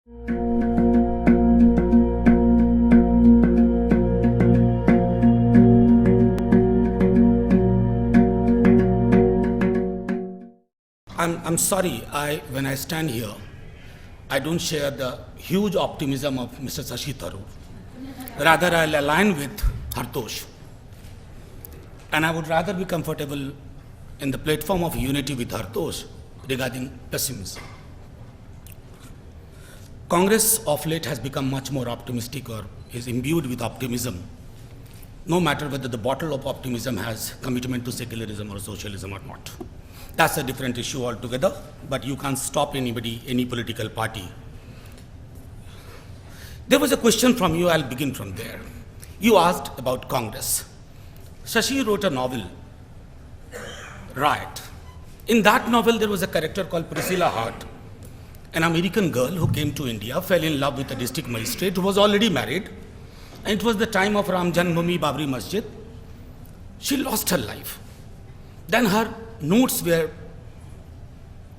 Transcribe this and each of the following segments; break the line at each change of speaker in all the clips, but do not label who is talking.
I'm sorry, when I stand here, I don't share the huge optimism of Mr. Shashi Tharoor. Rather, I'll align with Hartosh. And I would rather be comfortable in the platform of unity with Hartosh regarding pessimism. Congress of late has become much more optimistic or is imbued with optimism, no matter whether the bottle of optimism has commitment to secularism or socialism or not. That's a different issue altogether, but you can't stop anybody, any political party. There was a question from you, I'll begin from there. You asked about Congress. Shashi wrote a novel, Riot. In that novel, there was a character called Priscilla Hart, an American girl who came to India, fell in love with a district magistrate who was already married, and it was the time of Ram Janmabhoomi Babri Masjid. She lost her life. Then her notes were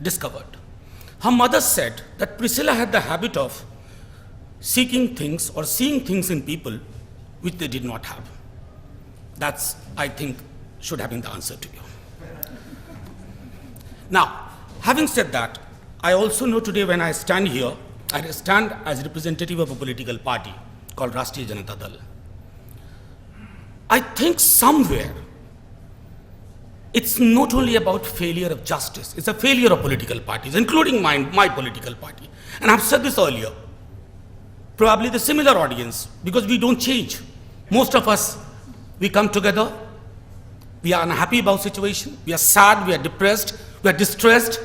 discovered. Her mother said that Priscilla had the habit of seeking things or seeing things in people which they did not have. That's, I think, should have been the answer to you. Now, having said that, I also know today when I stand here, I stand as representative of a political party called Rashtriya Janata Dal. I think somewhere it's not only about failure of justice, it's a failure of political parties, including my political party. And I've said this earlier, probably the similar audience, because we don't change. Most of us, we come together, we are unhappy about situation, we are sad, we are depressed, we are distressed.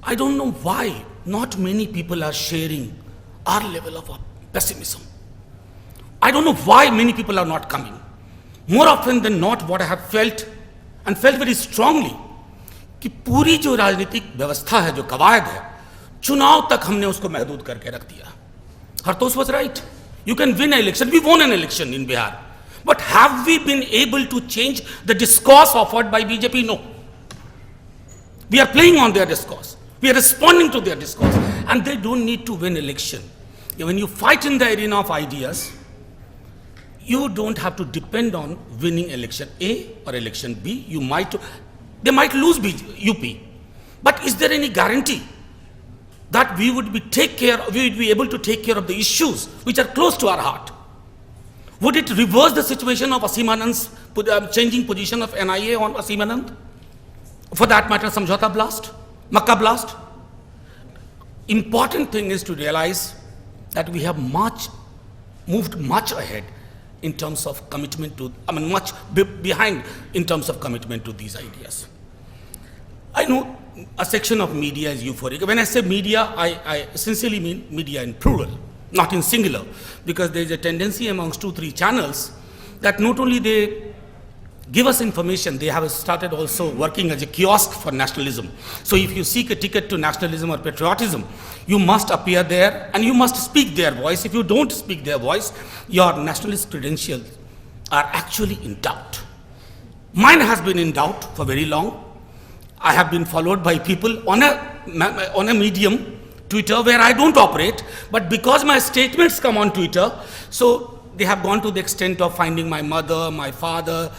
I don't know why not many people are sharing our level of pessimism. I don't know why many people are not coming. More often than not, what I have felt and felt very strongly, कि पूरी जो राजनीतिक व्यवस्था है, जो कवायद है, चुनाव तक हमने उसको महदूद करके रख दिया. Hartosh was right. You can win an election. We won an election in Bihar. But have we been able to change the discourse offered by BJP? No. We are playing on their discourse. We are responding to their discourse. And they don't need to win election. When you fight in the arena of ideas, you don't have to depend on winning election A or election B. They might lose UP. But is there any guarantee that we would be able to take care of the issues which are close to our heart? Would it reverse the situation of Asim Anand's changing position of NIA on Asim Anand? For that matter, Samjhauta blast, Makkah blast. Important thing is to realize that we have moved much ahead in terms of commitment to, much behind in terms of commitment to these ideas. I know a section of media is euphoric. When I say media, I sincerely mean media in plural, not in singular, because there is a tendency amongst 2-3 channels that not only they give us information, they have started also working as a kiosk for nationalism. So if you seek a ticket to nationalism or patriotism, you must appear there and you must speak their voice. If you don't speak their voice, your nationalist credentials are actually in doubt. Mine has been in doubt for very long. I have been followed by people on a medium, Twitter, where I don't operate, but because my statements come on Twitter, so they have gone to the extent of finding my mother, my father,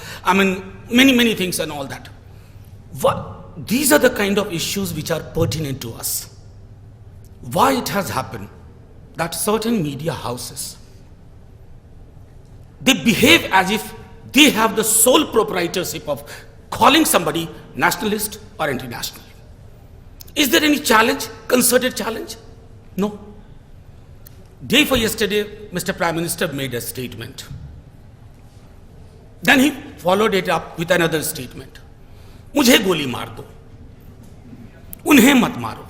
many things and all that. These are the kind of issues which are pertinent to us. Why it has happened that certain media houses, they behave as if they have the sole proprietorship of calling somebody nationalist or anti-national. Is there any challenge, concerted challenge? No. Day for yesterday, Mr. Prime Minister made a statement. Then he followed it up with another statement. मुझे गोली मार दो, उन्हें मत मारो.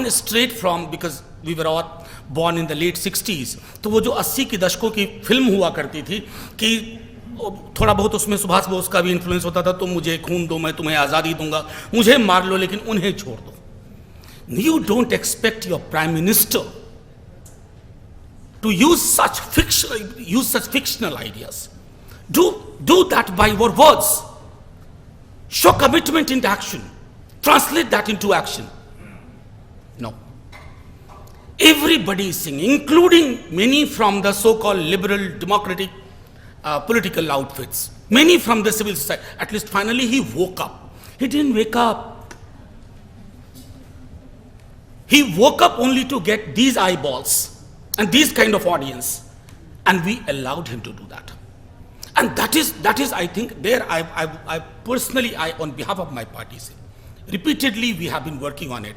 Straight from, because we were all born in the late 60s, तो वो जो 80 के दशकों की फिल्म हुआ करती थी कि थोड़ा बहुत उसमें सुभाष बोस का भी इन्फ्लुएंस होता था, तो मुझे खून दो, मैं तुम्हें आज़ादी दूंगा, मुझे मार लो लेकिन उन्हें छोड़ दो. You don't expect your Prime Minister to use such fictional ideas. Do that by your words. Show commitment into action. Translate that into action. No. Everybody is singing, including many from the so-called liberal democratic political outfits, many from the civil society. At least finally he woke up. He didn't wake up. He woke up only to get these eyeballs and these kind of audience, and we allowed him to do that. And that is I think, there I personally, on behalf of my party say, repeatedly we have been working on it,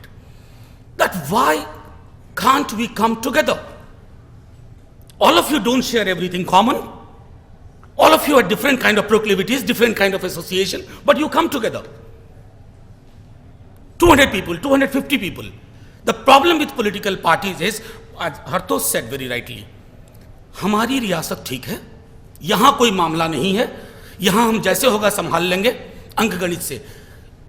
that why can't we come together? All of you don't share everything common. All of you are different kind of proclivities, different kind of association, but you come together. 200 people, 250 people. The problem with political parties is, as Hartosh said very rightly, हमारी रियासत ठीक है, यहाँ कोई मामला नहीं है, यहाँ हम जैसे होगा संभाल लेंगे अंकगणित से।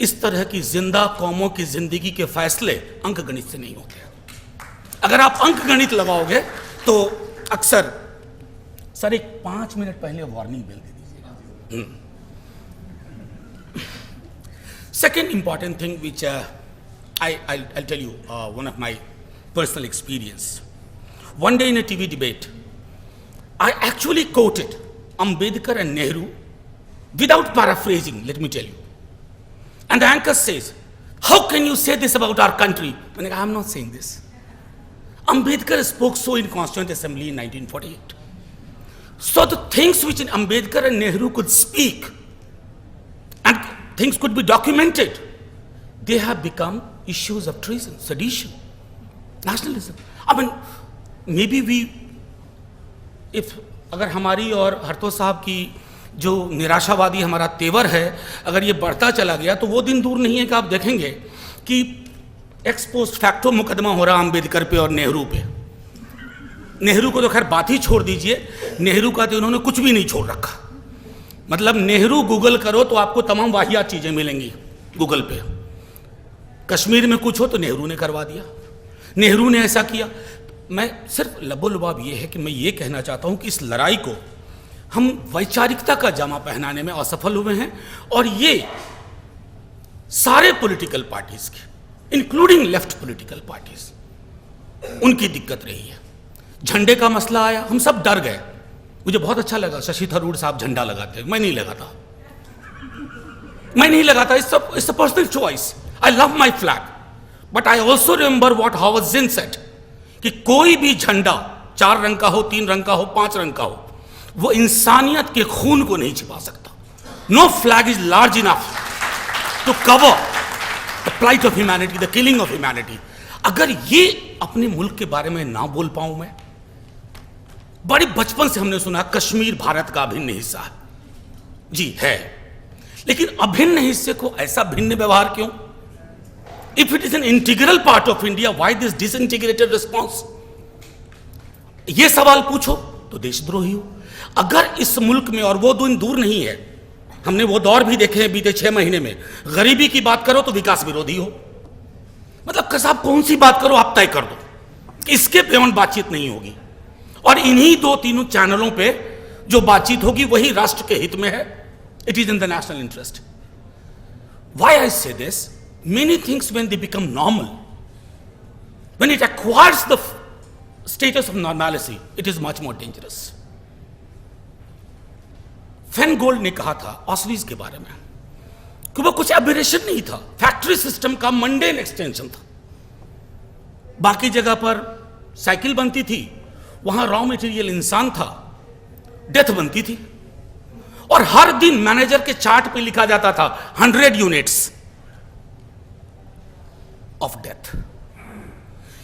इस तरह की जिंदा कौमों की जिंदगी के फैसले अंकगणित से नहीं होते। अगर आप अंकगणित लगाओगे तो अक्सर, सर एक 5 मिनट पहले वार्निंग बेल दे दीजिएगा। Second important thing which I'll tell you one of my personal experience. One day in a TV debate, I actually quoted Ambedkar and Nehru without paraphrasing, let me tell you. And the anchor says, how can you say this about our country? I'm not saying this. Ambedkar spoke so in Constituent Assembly in 1948. So the things which in Ambedkar and Nehru could speak, and things could be documented, they have become issues of treason, sedition, nationalism. I mean, maybe if अगर हमारी और हरतोष साहब की जो निराशावादी हमारा तेवर है, अगर ये बढ़ता चला गया तो वो दिन दूर नहीं है कि आप देखेंगे कि एक्स पोस्ट फैक्टो मुकदमा हो रहा अंबेडकर पे और नेहरू पे। नेहरू को तो खैर बात ही छोड़ दीजिए, नेहरू का तो उन्होंने कुछ भी नहीं छोड़ रखा। मतलब नेहरू गूगल करो तो आपको तमाम वाहियात चीज़ें मिलेंगी गूगल पे। कश्मीर में कुछ हो तो नेहरू ने करवा दिया, नेहरू ने ऐसा किया। मैं सिर्फ लबोलुबाब ये है कि मैं ये कहना चाहता हूँ कि इस लड़ाई को हम वैचारिकता का जामा पहनाने में असफल हुए हैं, और ये सारे पॉलिटिकल पार्टीज के, इंक्लूडिंग लेफ्ट पॉलिटिकल पार्टीज, उनकी दिक्कत रही है। झंडे का मसला आया, हम सब डर गए। मुझे बहुत अच्छा लगा शशि थरूर साहब झंडा लगाते, मैं नहीं लगाता, it's a personal choice. I love my flag, but I also remember what Howard Zinn said कि कोई भी झंडा 4 रंग का हो, 3 रंग का हो, 5 रंग का हो, वो इंसानियत के खून को नहीं छिपा सकता। No flag is large enough to cover the plight of humanity, the killing of humanity. अगर ये अपने मुल्क के बारे में ना बोल पाऊं मैं, बड़ी बचपन से हमने सुना कश्मीर भारत का अभिन्न हिस्सा है, जी है, लेकिन अभिन्न हिस्से को ऐसा भिन्न व्यवहार क्यों? If it is an integral part of India, why this disintegrated response? ये सवाल पूछो तो देशद्रोही हो। अगर इस मुल्क में, और वो दिन दूर नहीं है, हमने वो दौर भी देखे हैं बीते 6 महीने में, गरीबी की बात करो तो विकास विरोधी हो। मतलब कसाब कौन सी बात करो आप तय कर दो, इसके बियॉन्ड बातचीत नहीं होगी। और इन्हीं 2-3 चैनलों पे जो बातचीत होगी वही राष्ट्र के हित में है। It is in the national interest. Why I say this? Many things, when they become normal, when it acquires the status of normalcy, it is much more dangerous. फेनगोल्ड ने कहा था ऑस्वीज के बारे में कि वो कुछ एबरेशन नहीं था, फैक्ट्री सिस्टम का मंडेन एक्सटेंशन था। बाकी जगह पर साइकिल बनती थी, वहां रॉ मटेरियल इंसान था, डेथ बनती थी, और हर दिन मैनेजर के चार्ट पे लिखा जाता था 100 यूनिट्स ऑफ डेथ।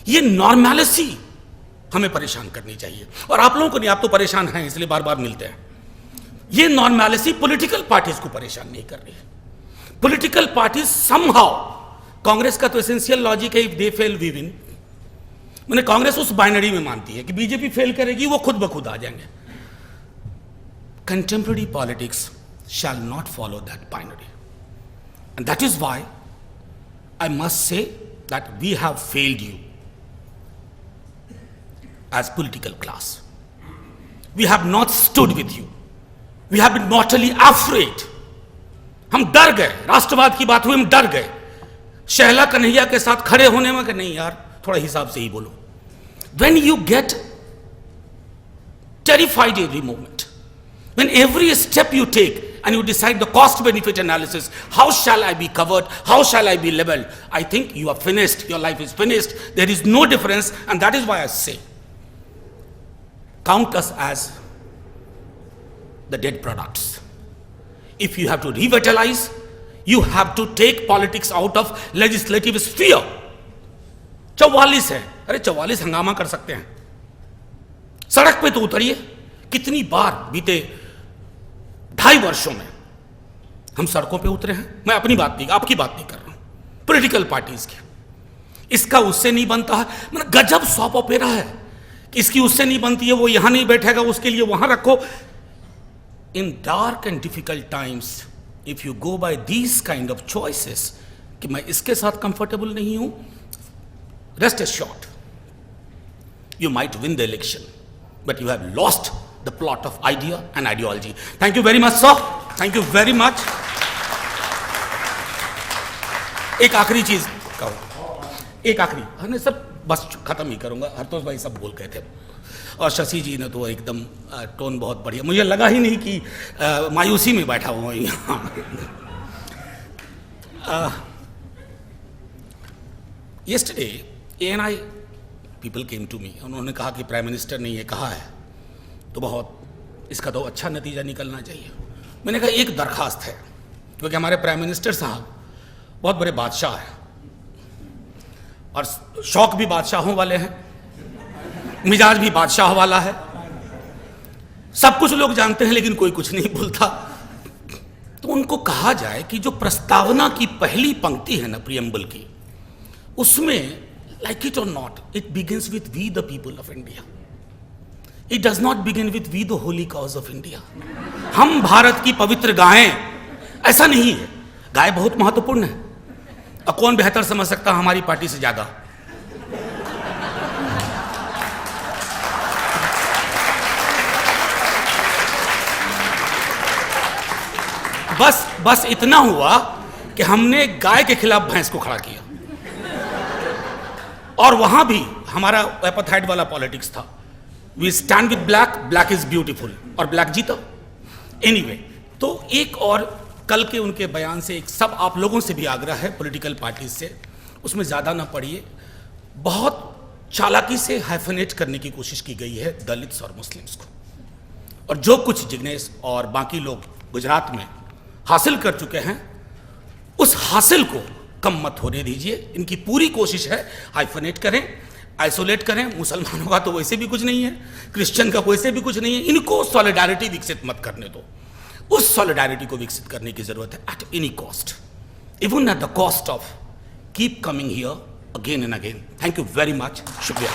ये नॉर्मैलिटी हमें परेशान करनी चाहिए, और आप लोगों को नहीं, आप तो परेशान हैं इसलिए बार बार मिलते हैं। ये नॉर्मैलिटी पॉलिटिकल पार्टीज को परेशान नहीं कर रही है। पॉलिटिकल पार्टीज समहाउ, कांग्रेस का तो एसेंशियल लॉजिक है, if they fail we win. मैंने कांग्रेस उस बाइनरी में मानती है कि बीजेपी फेल करेगी वो खुद ब खुद आ जाएंगे। Contemporary politics shall not follow that binary, and that is why I must say that we have failed you as political class. We have not stood with you. We have been mortally afraid. हम डर गए, राष्ट्रवाद की बात हुई हम डर गए। शहला कन्हैया के साथ खड़े होने में कि नहीं यार थोड़ा हिसाब से ही बोलो, when you get terrified every moment, when every step you take and you decide the cost benefit analysis, how shall I be covered, how shall I be labeled, I think you are finished, your life is finished, there is no difference. And that is why I say, count us as the dead products. If you have to revitalize, you have to take politics out of legislative sphere. 44 है, अरे 44 हंगामा कर सकते हैं, सड़क पे तो उतरिए। कितनी बार बीते 2.5 वर्षों में हम सड़कों पे उतरे हैं। मैं अपनी बात नहीं, आपकी बात नहीं कर रहा हूं, पॉलिटिकल पार्टीज की। इसका उससे नहीं बनता है, मतलब गजब सॉप ऑपेरा है। इसकी उससे नहीं बनती है, वो यहां नहीं बैठेगा, उसके लिए वहां रखो। In dark and difficult times if you go by these kind of choices कि मैं इसके साथ कंफर्टेबल नहीं हूं, rest assured you might win the election, but you have lost the plot of idea and ideology. Thank you very much, sir. Thank you very much. एक आखिरी चीज कहो, एक आखिरी, हमने सब बस खत्म ही करूंगा। हरतोष भाई सब बोल गए थे और शशि जी ने तो एकदम टोन बहुत बढ़िया, मुझे लगा ही नहीं कि मायूसी में बैठा हुआ यहाँ। yesterday ANI people came to me, उन्होंने कहा कि प्राइम मिनिस्टर ने ये कहा है तो बहुत इसका तो अच्छा नतीजा निकलना चाहिए। मैंने कहा एक दरखास्त है, क्योंकि हमारे प्राइम मिनिस्टर साहब बहुत बड़े बादशाह हैं और शौक भी बादशाहों वाले हैं, मिजाज भी बादशाह वाला है, सब कुछ लोग जानते हैं लेकिन कोई कुछ नहीं बोलता। तो उनको कहा जाए कि जो प्रस्तावना की पहली पंक्ति है ना प्रियम्बल की, उसमें like it or not, it begins with we the people of India. It does not begin with we the holy cause of India. हम भारत की पवित्र गायें, ऐसा नहीं है। गाय बहुत महत्वपूर्ण है और कौन बेहतर समझ सकता हमारी पार्टी से ज्यादा। बस इतना हुआ कि हमने गाय के खिलाफ भैंस को खड़ा किया और वहां भी हमारा एपथाइड वाला पॉलिटिक्स था। We stand with black, black is beautiful, और ब्लैक जीता। एनीवे, तो एक और कल के उनके बयान से एक सब आप लोगों से भी आग्रह है पॉलिटिकल पार्टीज से, उसमें ज्यादा ना पढ़िए। बहुत चालाकी से हाइफनेट करने की कोशिश की गई है दलित्स और मुस्लिम्स को, और जो कुछ जिग्नेश और बाकी लोग गुजरात में हासिल कर चुके हैं उस हासिल को कम मत होने दीजिए। इनकी पूरी कोशिश है हाइफनेट करें, आइसोलेट करें। मुसलमानों का तो वैसे भी कुछ नहीं है, क्रिश्चियन का वैसे भी कुछ नहीं है, इनको सॉलिडारिटी विकसित मत करने दो। उस सॉलिडारिटी को विकसित करने की जरूरत है at any cost, even at the cost of keep coming here again and again. Thank you very much, शुक्रिया।